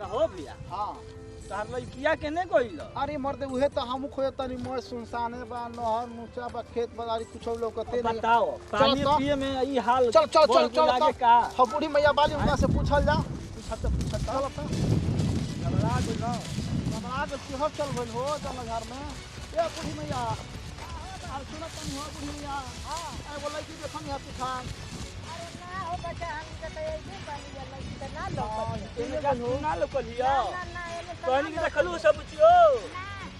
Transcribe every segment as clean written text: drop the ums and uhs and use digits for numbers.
कहो भैया हां तार लइकिया के ने गइल अरे मर्दे उहे तो हम खोजतनी मोय सुनसाने बा नहर नुचा बा खेत बाजारी कुछ लोकते नहीं बताओ पानी पिए में ई हाल चल चल चल चल लागे का हम बूढ़ी मैया बाली उनका से पूछल जा पूछत चल घबरा गइल हमरा के केहर चल गइल हो जल घर में ए बूढ़ी मैया आ सुनत नहीं हो बूढ़ी मैया हां ए बोलै कि देखन यहाँ पिछा अरे ना हो बच्चा हम के तो ऐसे पानी वाला की तो ना लोग एने का ना लोकलिया ना ना एने तो कहनी के देखलू सब चियो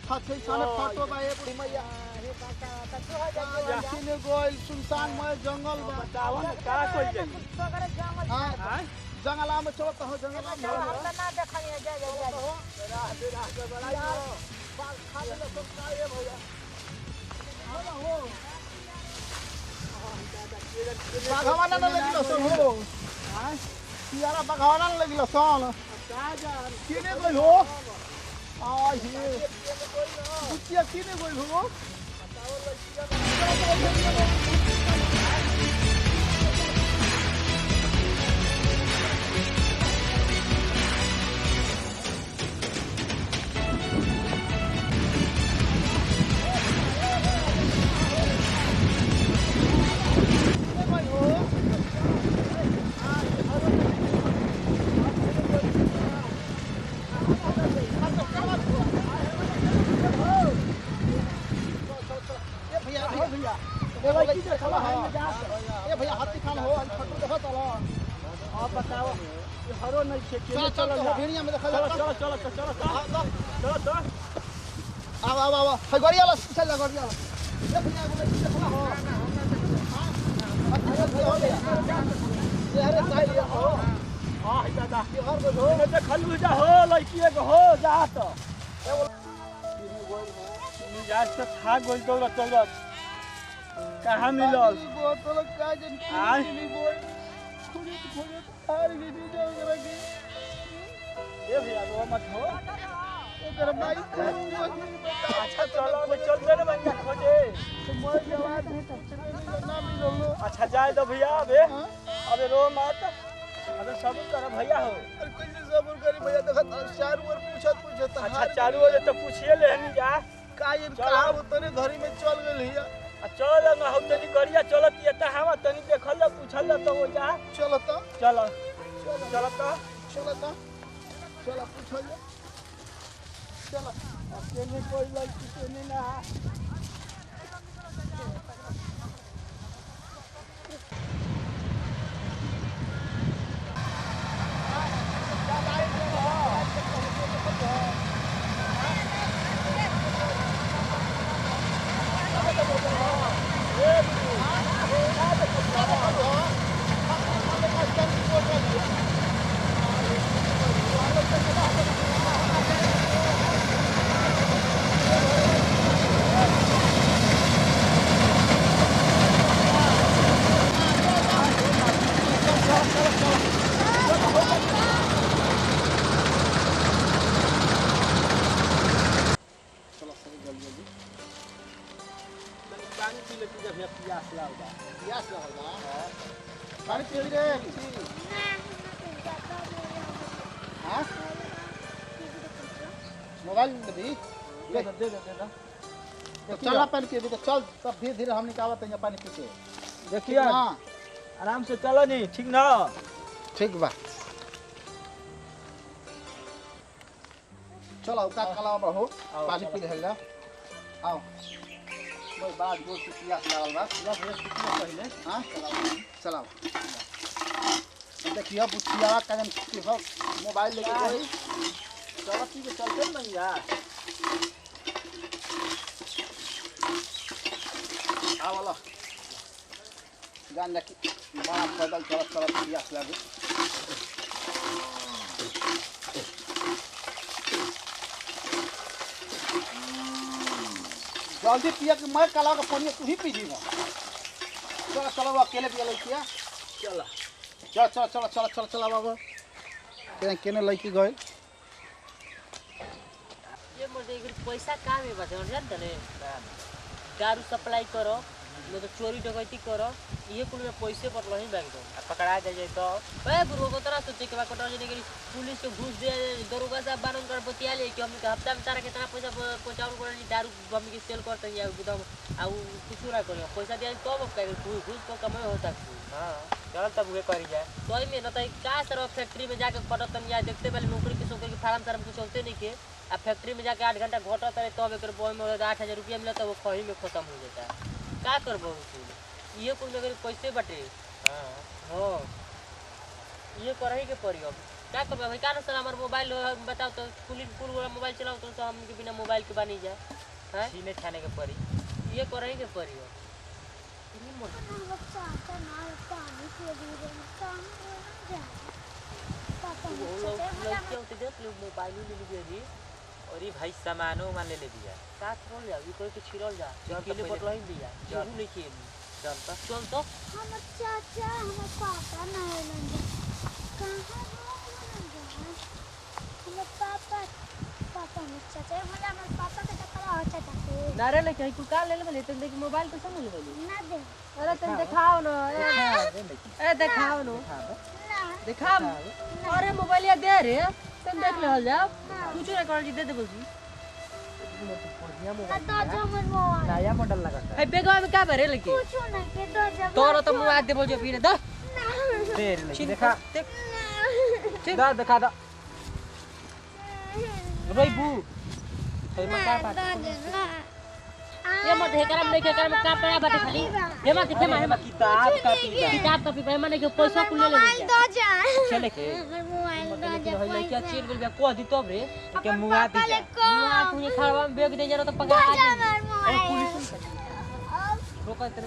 छछे साने फोटो बा ए बूढ़ी मैया अरे बच्चा तो तू हो जा किने गोइल सुनसान में जंगल बा बताओ ना का कइल जाई कुछ करे जंगल हां जंगला में चलत हो जंगला में हम तो ना देखनी जा राह के बड़ाई बाल खा ले सब का ए भैया हो बाघवाना न लगिलो सन हो हां सियारा बाघवाना न लगिलो सन का जा किने गइल हो आ हे बुचिया किने गइल हो ए भैया हाथी खान हो फोटो देखत चलो आप बताओ ये हरो नहीं छे के चल चल भेड़िया में देखा चलो चलो चलो चलो चलो चलो आवा है गड़िया ला चल गड़िया ए भैया बोले देखला हो ये अरे चाहिए हो हां है दादा ये हर को हो ने देखलू जा हो लइकिए के हो जा त जा से था गोल दौलत दौलत कहां मिलल बोतल का जन आय की बोल खोजे हार गई जो करके ए भैया रो मत हो ओकर भाई अच्छा चलो मैं चलते न बन खोजे मोर जवान ना मिलो अच्छा जाए दो भैया अबे रो मत अबे सब कर भैया हो अरे कैसे सब्र करी भैया देखत चारों ओर पूछत अच्छा चारों ओर तो पूछिए लेनी जा का ये कहा उतने घरी में चल गेल हिया चल ना हम तनी गरिया चलत ये त हम तनी देखल पूछल तो हो जा चल त चल चल त चल पूछल चल अकेले कोई लड़की के नहीं ना पानी पी लेती जब प्यास लागल पानी पी रे हां मोबाइल दे दे चल पानी पी दे चल तब धीरे धीरे हम निकालत हैं पानी पी के देखिए आराम से चलो नहीं ठीक ना ठीक बा चलो का कला हो पानी पी ले आओ कोई बात जो प्यास लागल बा पहले हां चलाओ देखिए बुचिया का जन की हो मोबाइल लेके गई चलो ठीक है चलते नहीं यार आ वाला गांजा की बड़ा पैदल चलत प्यास लागे जल्दी पिया के मैं कला का पानी तू ही पी दी चलो चलो अकेले पिया लइकिया चल चल चल चल चल चल चल बाबा केने लइकी गए ये मोटे पैसा काम है बता जान तने दारू सप्लाई करो मैं तो चोरी डकैती कर ये कुल में पैसे पर लही बैग दो आ पकड़ा जाए तो ए बुढ़ो को तरह सोचे के बा कटरा जने के पुलिस के घूस दे दरोगा साहब बानन कर बतिया ले कि हमके हफ्ता में तारा कितना पैसा पहुंचाउन करनी दारू हम के सेल करते या गुदाम आ कुछ ना करियो पैसा दिया तो अब का घूस को कमाई होता हां चल तब उहे करी जाए तो में न त का सर फैक्ट्री में जाके पड़तन या देखते पहले नौकरी के सोकर के फार्म सार्म कुछ होते नहीं के आ फैक्ट्री में जाके 8 घंटा घटत रहे तब एकर बॉय में 8000 रुपया मिलता वो खही में खत्म हो जाता है का करबो ये कुल अगर पैसे बटे हां हो ये करही के पड़ी अब क्या करबे भाई कान सर हमर मोबाइल बताओ तो फुल वाला मोबाइल चलाओ तो हम के बिना मोबाइल के बनी जाए हैं सीने छाने के पड़ी ये करही के पड़ी अब बच्चा का नाल पानी के दूर काम जा पापा लड़की होते देख लो मोबाइल ले लीजिए जी और ये भाई सामानो मान ले दिया साथ रोल जा कोई के छिरल जा चल अकेले तो बटलही दिया जरूर नहीं खेल चल तो हम चाचा हम पापा नहीं लेंगे कहां हम पापा पापा में चाचा हमारे पापा के टकरा हो चाचा से नारे लेके तू का ले ले तो देख मोबाइल तो समझ ले ना दे अरे तुम दिखाओ ना ए दिखाओ ना ना दिखा अरे मोबाइल या दे रे तुम देख ले जा कुछ ना कर दे दे बोली ना दो जो मन मोबाइल नया मॉडल लगा ए बेगवा में का भरे लेके कुछ ना के दो जब तोरो तो मुंह दे बोल जो फिर द दे ले देखा दा दिखा दा रोई बू तो में का बात ये मत है करम नहीं के करम का पड़ा बाटे खाली हे मत के मारे किताब कॉपी दा किताब कॉपी पे माने के पैसा कुल ले ले दो जा चले के मोबाइल दो लेकिन जा होई क्या चीर बोल को दी तब रे के मुंगा दी जा मुआ तू खड़वा में बेग दे जरा तो पका आ जा ए पुलिस रोका तेरे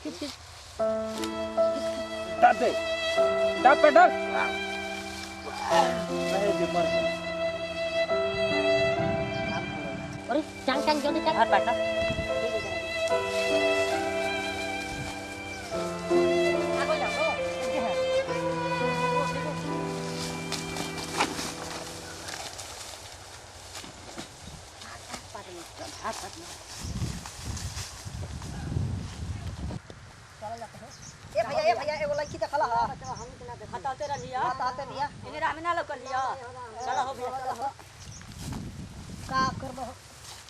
खिच खिच दा दे दा पेडल नहीं दे मर अरे चांग चांग जो चल हट बैठा आगो जाओ ये है ए भैया एगो लड़की देखला ह हटाते रहिया बताते भैया इने राम ना लग लिया चलो हो भैया चलो हो का करबो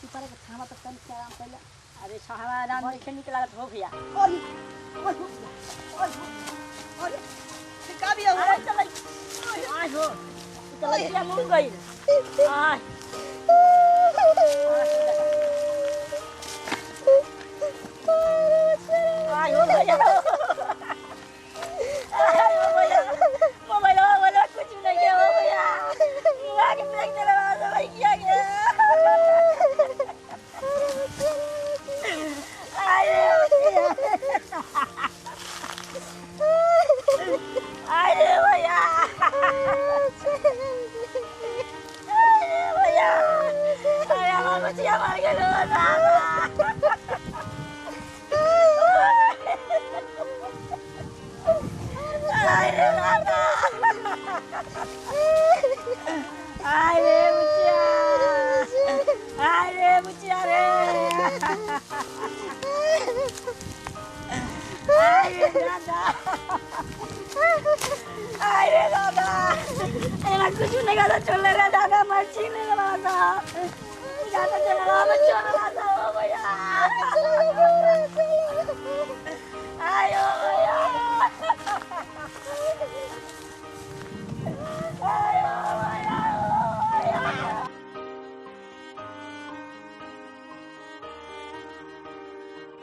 ऊपर के खाना तक तन के आराम पहले अरे साहब राम देखे निकला हो भैया ओए ओए का भी हो चल आज हो चल लिया मुंह गई आज आज हो भैया मोबाइल वाला कुछ नहीं किया हो भैया मुआ के देख दे रहा है भाई क्या गया अरे भैया भैया अरे हमारा बच्चिया मर गया अरे दादा अरे बुचिया रे अरे दादा एला कुछ नहीं करा चले रे दादा मच्छी नहीं लगा दादा चला बच्चा लगा भैया आयो